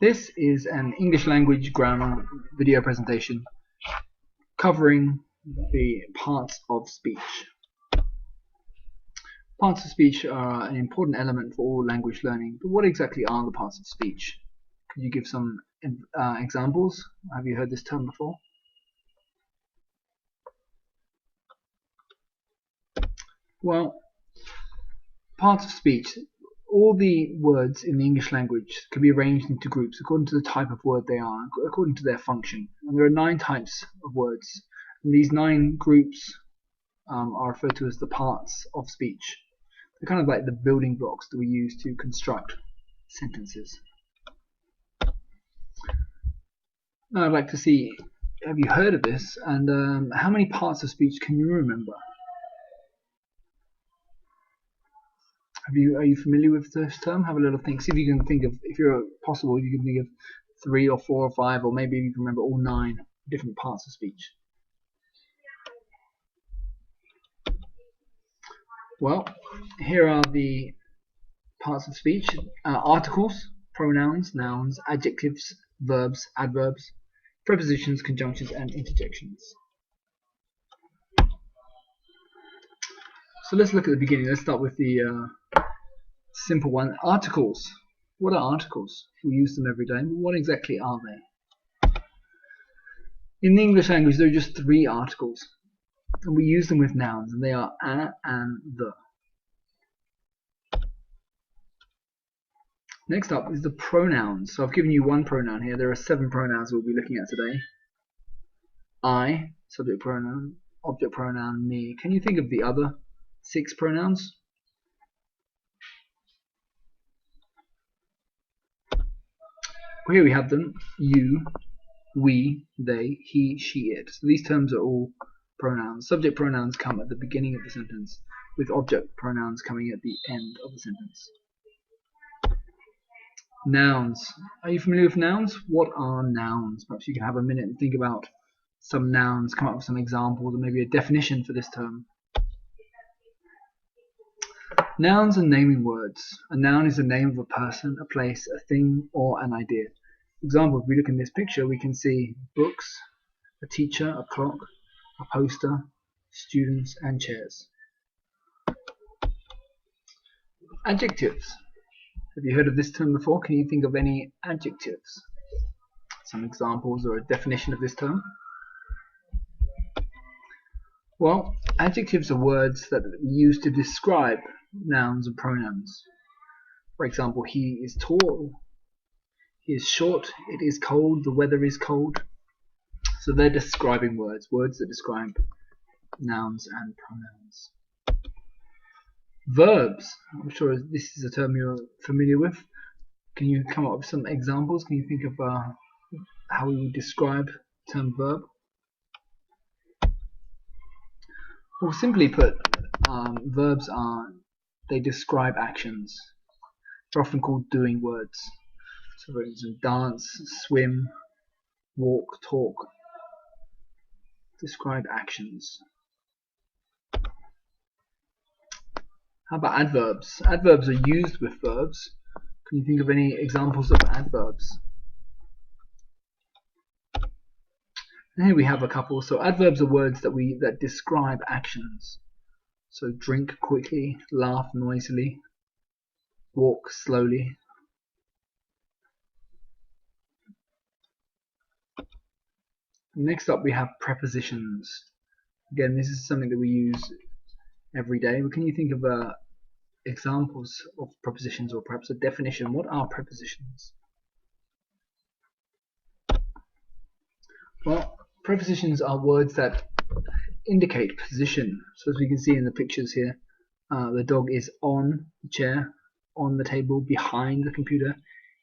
This is an English language grammar video presentation covering the parts of speech. Parts of speech are an important element for all language learning, but what exactly are the parts of speech? Could you give some examples? Have you heard this term before? Well, parts of speech, all the words in the English language can be arranged into groups according to the type of word they are, according to their function. And there are 9 types of words, and these 9 groups are referred to as the parts of speech. They're kind of like the building blocks that we use to construct sentences. Now I'd like to see, have you heard of this, and how many parts of speech can you remember? Are you familiar with this term? Have a little think. See if you can think of, if you're possible, you can think of 3 or 4 or 5, or maybe you can remember all 9 different parts of speech. Well, here are the parts of speech: articles, pronouns, nouns, adjectives, verbs, adverbs, prepositions, conjunctions, and interjections. So let's look at the beginning. Let's start with the simple one. Articles. What are articles? We use them every day. What exactly are they? In the English language, there are just 3 articles, and we use them with nouns, and they are a and the. Next up is the pronouns. So I've given you one pronoun here. There are 7 pronouns we'll be looking at today. I, subject pronoun, object pronoun, me. Can you think of the other 6 pronouns? Well, here we have them: you, we, they, he, she, it. So these terms are all pronouns. Subject pronouns come at the beginning of the sentence, with object pronouns coming at the end of the sentence. Nouns. Are you familiar with nouns? What are nouns? Perhaps you can have a minute and think about some nouns, come up with some examples, or maybe a definition for this term. Nouns are naming words. A noun is the name of a person, a place, a thing, or an idea. For example, if we look in this picture, we can see books, a teacher, a clock, a poster, students, and chairs. Adjectives. Have you heard of this term before? Can you think of any adjectives? Some examples or a definition of this term? Well, adjectives are words that we use to describe nouns and pronouns. For example, he is tall, he is short, it is cold, the weather is cold. So they're describing words, words that describe nouns and pronouns. Verbs. I'm sure this is a term you're familiar with. Can you come up with some examples? Can you think of how we would describe the term verb? Well, simply put, verbs they describe actions. They're often called doing words. So for instance, dance, swim, walk, talk. Describe actions. How about adverbs? Adverbs are used with verbs. Can you think of any examples of adverbs? And here we have a couple. So adverbs are words that describe actions. So drink quickly, laugh noisily, walk slowly. Next up we have prepositions. Again, this is something that we use every day. But can you think of examples of prepositions, or perhaps a definition? What are prepositions? Well, prepositions are words that indicate position. So as we can see in the pictures here, the dog is on the chair, on the table, behind the computer,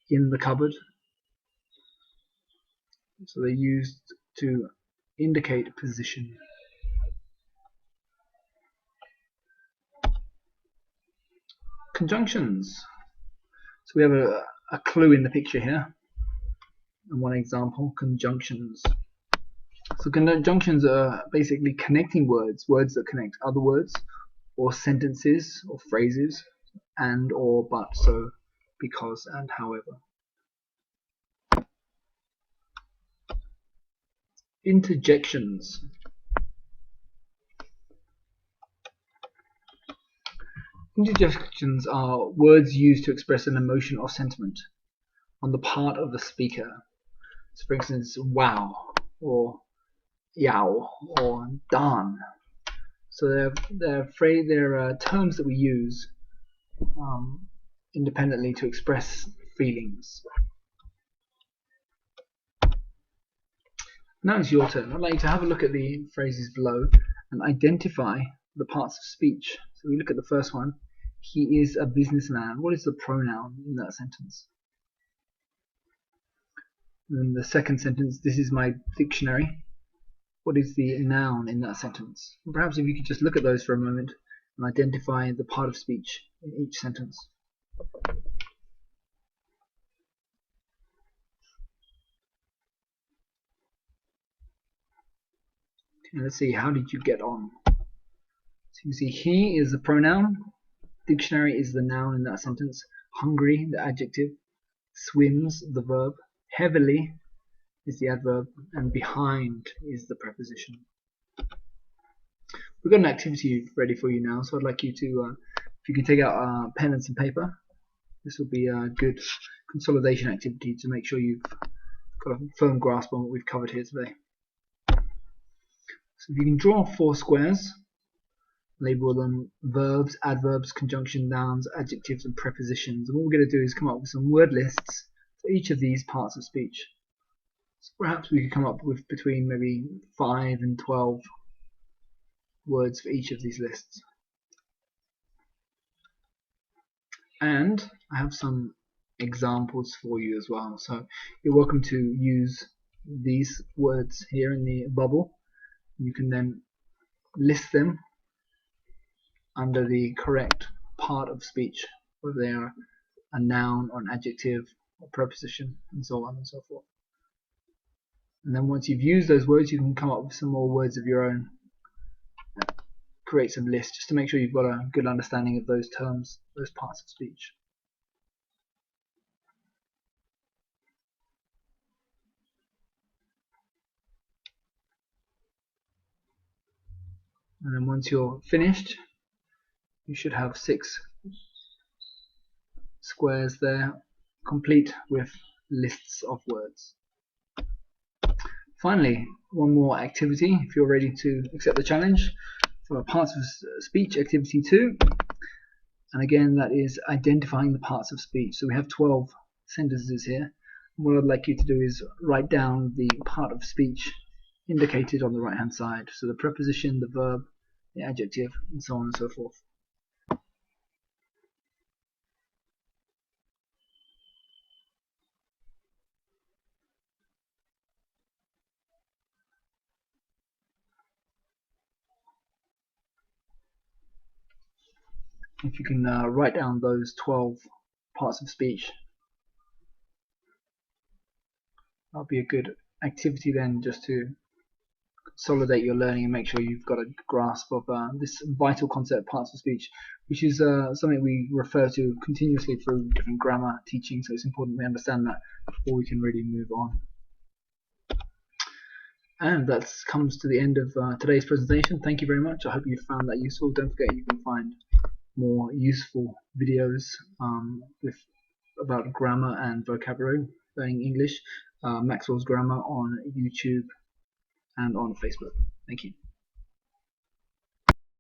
in the cupboard. So they're used to indicate position. Conjunctions. So we have a clue in the picture here, and one example: conjunctions. So conjunctions are basically connecting words, words that connect other words, or sentences, or phrases, and, or, but, so, because, and, however. Interjections. Interjections are words used to express an emotion or sentiment on the part of the speaker. So for instance, wow, or yow, or darn. So they're terms that we use independently to express feelings. Now it's your turn. I'd like you to have a look at the phrases below and identify the parts of speech. So we look at the first one. He is a businessman. What is the pronoun in that sentence? And the second sentence, this is my dictionary. What is the noun in that sentence? And perhaps if you could just look at those for a moment and identify the part of speech in each sentence. Okay, let's see, how did you get on? So you see, he is the pronoun, dictionary is the noun in that sentence, hungry, the adjective, swims, the verb, heavily is the adverb, and behind is the preposition. We've got an activity ready for you now, so I'd like you to, if you can take out a pen and some paper, this will be a good consolidation activity to make sure you've got a firm grasp on what we've covered here today. So if you can draw 4 squares, label them verbs, adverbs, conjunction nouns, adjectives, and prepositions. And what we're going to do is come up with some word lists for each of these parts of speech. So perhaps we could come up with between maybe 5 and 12 words for each of these lists. And I have some examples for you as well. So you're welcome to use these words here in the bubble. You can then list them under the correct part of speech, whether they are a noun or an adjective or preposition, and so on and so forth. And then once you've used those words, you can come up with some more words of your own. Create some lists just to make sure you've got a good understanding of those terms, those parts of speech. And then once you're finished, you should have 6 squares there, complete with lists of words. Finally, one more activity if you're ready to accept the challenge for parts of speech, activity 2. And again, that is identifying the parts of speech. So we have 12 sentences here. And what I'd like you to do is write down the part of speech indicated on the right hand side. So the preposition, the verb, the adjective, and so on and so forth. If you can write down those 12 parts of speech, that'll be a good activity then, just to consolidate your learning and make sure you've got a grasp of this vital concept, parts of speech, which is something we refer to continuously through different grammar teaching, so it's important we understand that before we can really move on. And that comes to the end of today's presentation. Thank you very much. I hope you found that useful. Don't forget you can find more useful videos about grammar and vocabulary, learning English, Maxwell's Grammar on YouTube and on Facebook. Thank you.